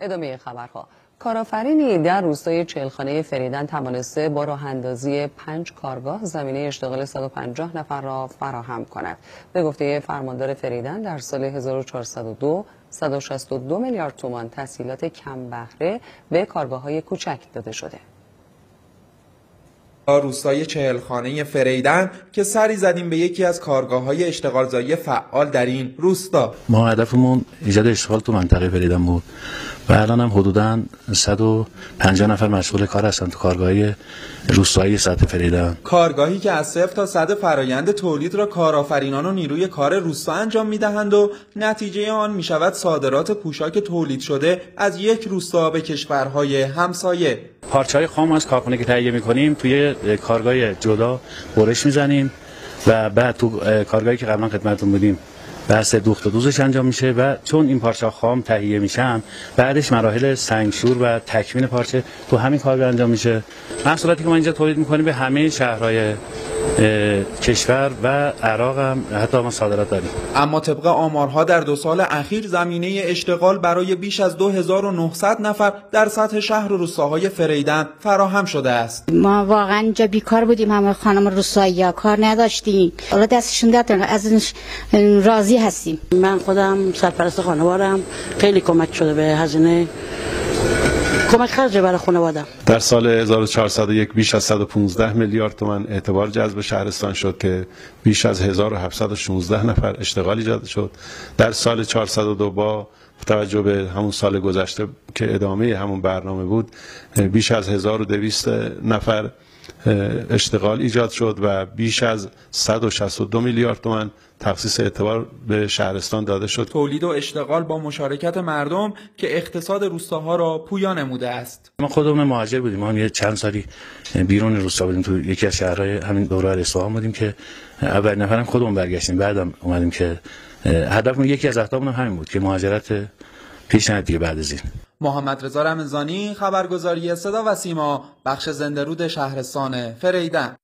ادامه خبرها. کارآفرینی در روستای چهلخانه فریدن توانسته با راه‌اندازی 5 کارگاه زمینه اشتغال 150 نفر را فراهم کند. به گفته فرماندار فریدن در سال 1402 162 میلیارد تومان تسهیلات کم بهره به کارگاه‌های کوچک داده شده. روستای چهلخانه فریدن که سری زدیم به یکی از کارگاه‌های اشتغالزایی فعال در این روستا. ما هدفمون ایجاد اشتغال تو منطقه فریدن بود و الان هم حدوداً 150 نفر مشغول کار هستن تو کارگاهی روستایی سطح فریدن. کارگاهی که از 0 تا 100 فرایند تولید را کارآفرینان و نیروی کار روستا انجام می‌دهند و نتیجه آن می‌شود صادرات پوشاک تولید شده از یک روستا به کشورهای همسایه. پارچه‌های خام از کارخانه که تهیه می‌کنیم توی کارگاه جدا برش می‌زنیم و بعد تو کارگاهی که قبلا خدمتتون بودیم بحث دوخت و دوزش انجام میشه و چون این پارچه خام تهیه میشن بعدش مراحل سنگشور و تکمین پارچه تو همین کارگاه انجام میشه. محصولاتی که ما اینجا تولید می‌کنیم به همه شهرهای کشور و عراق هم حتی ما صادرات داریم. اما طبق آمارها در 2 سال اخیر زمینه اشتغال برای بیش از 2900 نفر در سطح شهر و روستاهای فریدن فراهم شده است. ما واقعا اینجا بیکار بودیم، همه خانم روستایی‌ها کار نداشتیم. حالا دستشون درد از راضی هستیم. من خودم سرپرست خانوارم، خیلی کمک شده به هزینه کمک خرج برای خانوادم. در سال 1401 بیش از 115 میلیارد تومان اعتبار جذب شهرستان شد که بیش از 1716 نفر اشتغال ایجاد شد. در سال 402 با توجه به همون سال گذشته که ادامه همون برنامه بود بیش از 1200 نفر اشتغال ایجاد شد و بیش از 162 میلیارد تومان تخصیص اعتبار به شهرستان داده شد. تولید و اشتغال با مشارکت مردم که اقتصاد روستاها را پویا نموده است. ما خودمون مهاجر بودیم، ما یه چند سالی بیرون روستا بودیم، تو یکی از شهرهای همین دوره اصفهان بودیم که اول نفرم خودمون برگشتیم، بعدم اومدیم که هدفمون یکی از اهدافمون همین بود که مهاجرت پیش نیاد دیگه بعد از این. محمد رضا رمضانی، خبرگزاری صدا و سیما، بخش زنده رود شهرستان فریدن.